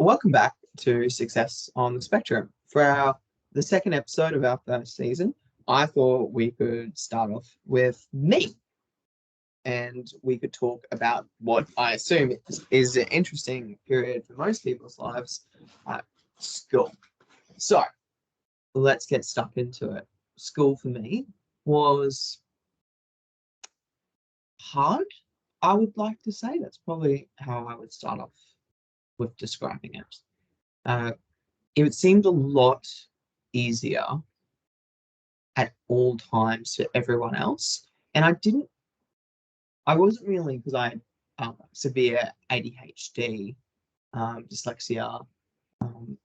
Welcome back to Success on the Spectrum. For the second episode of our first season, I thought we could start off with me and we could talk about what I assume is an interesting period for most people's lives at school. So let's get stuck into it. School for me was hard, I would like to say. That's probably how I would start off with describing it. Uh, it seemed a lot easier at all times for everyone else. And I wasn't really, because I had severe ADHD, dyslexia, um,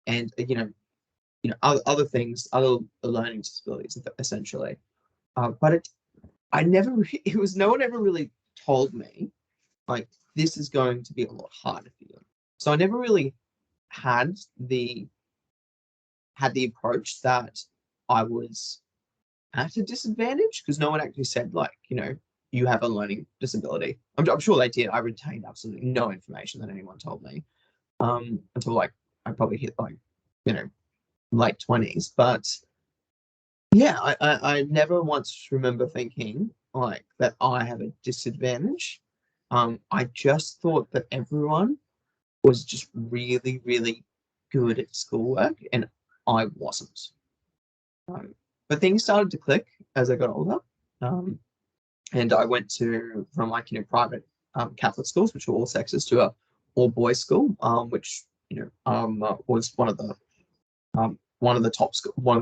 and other things, other learning disabilities, essentially. But I never, it was no one ever really told me like this is going to be a lot harder for you. So I never really had the approach that I was at a disadvantage, because no one actually said like, you have a learning disability. I'm sure they did. I retained absolutely no information that anyone told me until like I probably hit like late 20s. But yeah, I never once remember thinking like that I have a disadvantage. I just thought that everyone was just really, really good at schoolwork, and I wasn't. But things started to click as I got older, and I went from private Catholic schools, which were all sexes, to a all boys school, which was one of the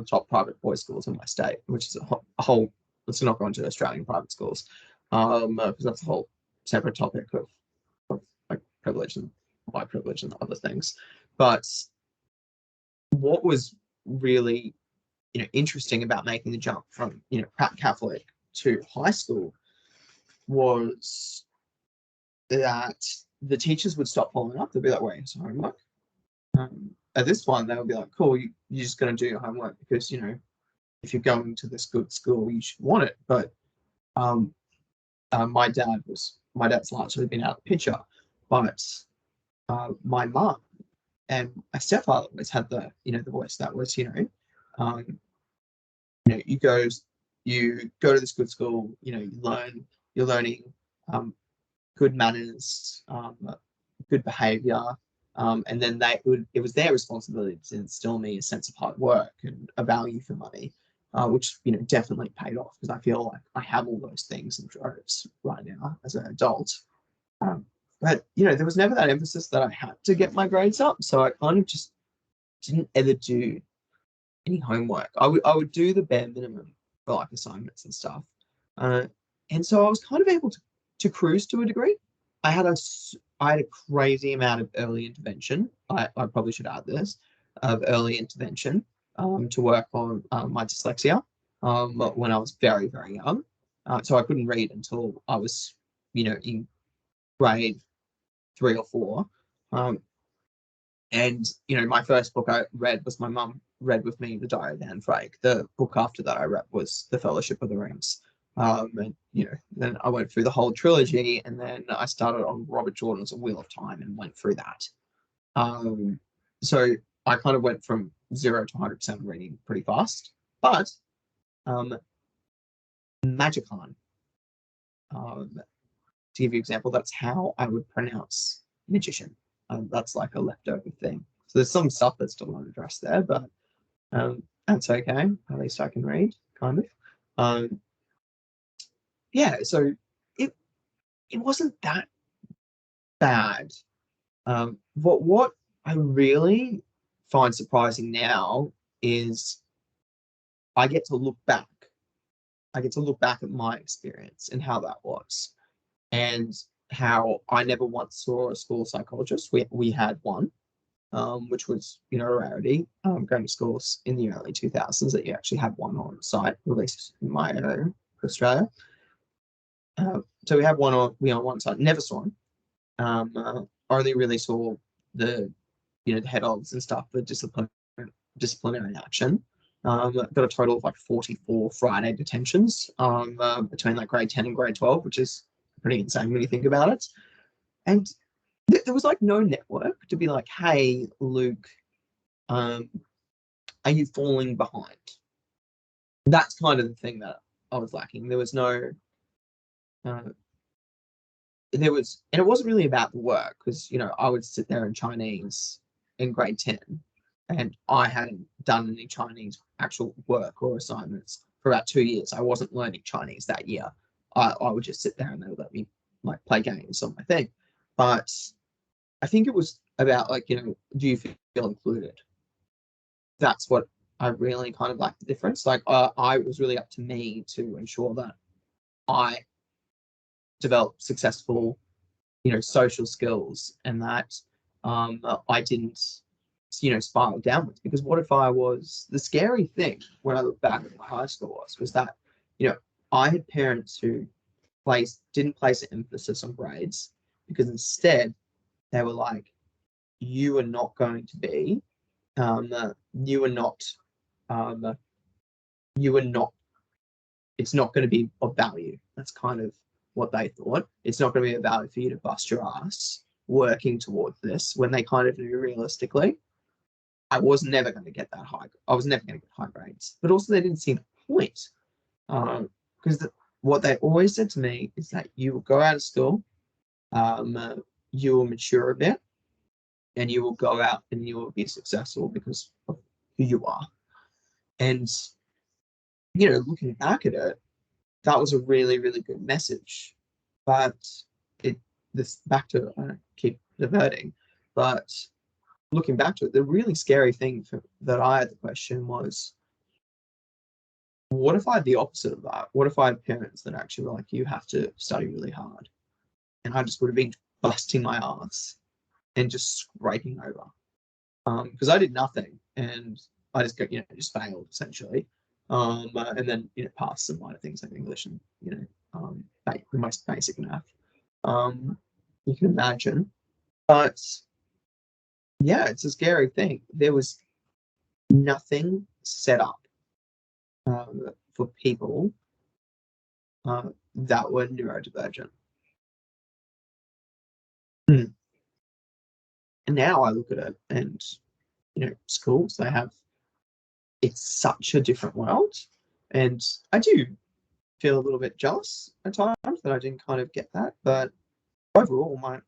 top private boys schools in my state, which is a whole. Let's not go into Australian private schools, because that's a whole separate topic of like privilege and white privilege and other things. But what was really interesting about making the jump from Catholic to high school was that the teachers would stop following up. They'd be like, "Wait, it's homework." At this point, they would be like, "Cool, you're just going to do your homework because if you're going to this good school, you should want it." But my dad's largely been out of the picture, but my mum and my stepfather always had the voice that was you go to this good school, you're learning good manners, good behavior, and then it was their responsibility to instill me a sense of hard work and a value for money, which definitely paid off, because I feel like I have all those things in droves right now as an adult. But there was never that emphasis that I had to get my grades up, so I kind of just didn't ever do any homework. I would do the bare minimum for like assignments and stuff, and so I was kind of able to cruise to a degree. I had a crazy amount of early intervention. I probably should add this, of early intervention to work on my dyslexia when I was very, very young. So I couldn't read until I was in grade 3 or 4. And my first book I read was my mum read with me The Diary of Anne Frank. The book after that I read was The Fellowship of the Rings. And then I went through the whole trilogy, and then I started on Robert Jordan's A Wheel of Time and went through that. So I kind of went from 0 to 100% reading pretty fast. But Magicon, to give you an example, that's how I would pronounce magician. That's like a leftover thing. So there's some stuff that's still not addressed there, but that's okay. At least I can read, kind of. Yeah, so it wasn't that bad. What I really find surprising now is I get to look back. I get to look back at my experience and how that was, and how I never once saw a school psychologist. We had one, which was a rarity. Going to schools in the early 2000s that you actually had one on site, at least in my area, Australia. So we had one on one side. Never saw him. Only really saw the the head ofs and stuff for disciplinary action. Got a total of like 44 Friday detentions between like grade 10 and grade 12, which is pretty insane when you think about it. And there was like no network to be like, hey, Luke, are you falling behind? That's kind of the thing that I was lacking. There was no, uh, and it wasn't really about the work because, I would sit there in Chinese in grade 10 and I hadn't done any Chinese actual work or assignments for about 2 years. I wasn't learning Chinese that year. I would just sit there and they would let me like play games on my thing. But I think it was about like, do you feel included? That's what I really kind of like the difference. Like I was really up to me to ensure that I developed successful, social skills and that I didn't, spiral downwards. Because what if the scary thing when I look back at my high school was that, I had parents who didn't place an emphasis on grades because instead they were like, you are not going to be, you are not, um, you are not, it's not going to be of value. That's kind of what they thought. It's not going to be of value for you to bust your ass working towards this when they kind of knew realistically I was never going to get that high. I was never going to get high grades. But also they didn't see the point. Because what they always said to me is that you will go out of school, you will mature a bit, and you will go out and you will be successful because of who you are. And, looking back at it, that was a really, really good message. But this back to, I keep diverting, but looking back to it, the really scary thing that I had the question was, what if I had the opposite of that? What if I had parents that actually were like, you have to study really hard? And I just would have been busting my ass and just scraping over. Because I did nothing and I just just failed essentially. And then, passed some minor things like English and, the most basic math. You can imagine. But yeah, it's a scary thing. There was nothing set up for people that were neurodivergent. Mm. And now I look at it and, schools, it's such a different world. And I do feel a little bit jealous at times that I didn't kind of get that. But overall, my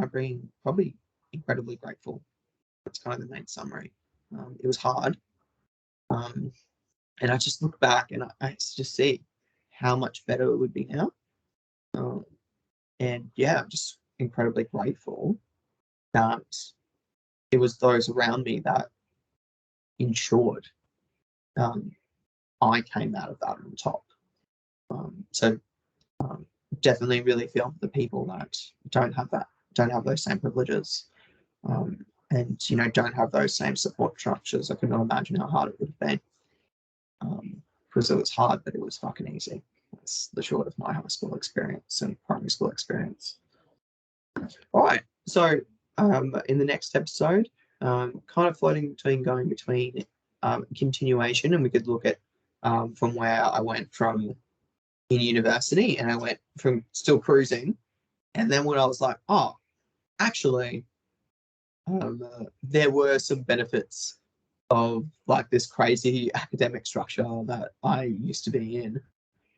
being probably incredibly grateful. That's kind of the main summary. It was hard. And I just look back and I just see how much better it would be now. And yeah, I'm just incredibly grateful that it was those around me that ensured I came out of that on top. So definitely really feel for the people that don't have those same privileges, and don't have those same support structures. I could not imagine how hard it would have been, because it was hard, but it was fucking easy. That's the short of my high school experience and primary school experience. All right, so in the next episode, kind of floating going between continuation, and we could look at from where I went from in university, and I went from still cruising, and then when I was like, oh, actually, there were some benefits of like this crazy academic structure that I used to be in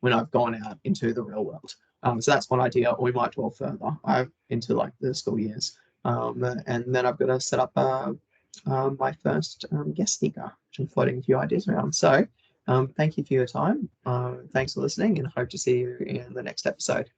when I've gone out into the real world. So that's one idea. Or we might dwell further into like the school years, and then I've got to set up my first guest speaker, which I'm floating a few ideas around. So thank you for your time. Thanks for listening, and hope to see you in the next episode.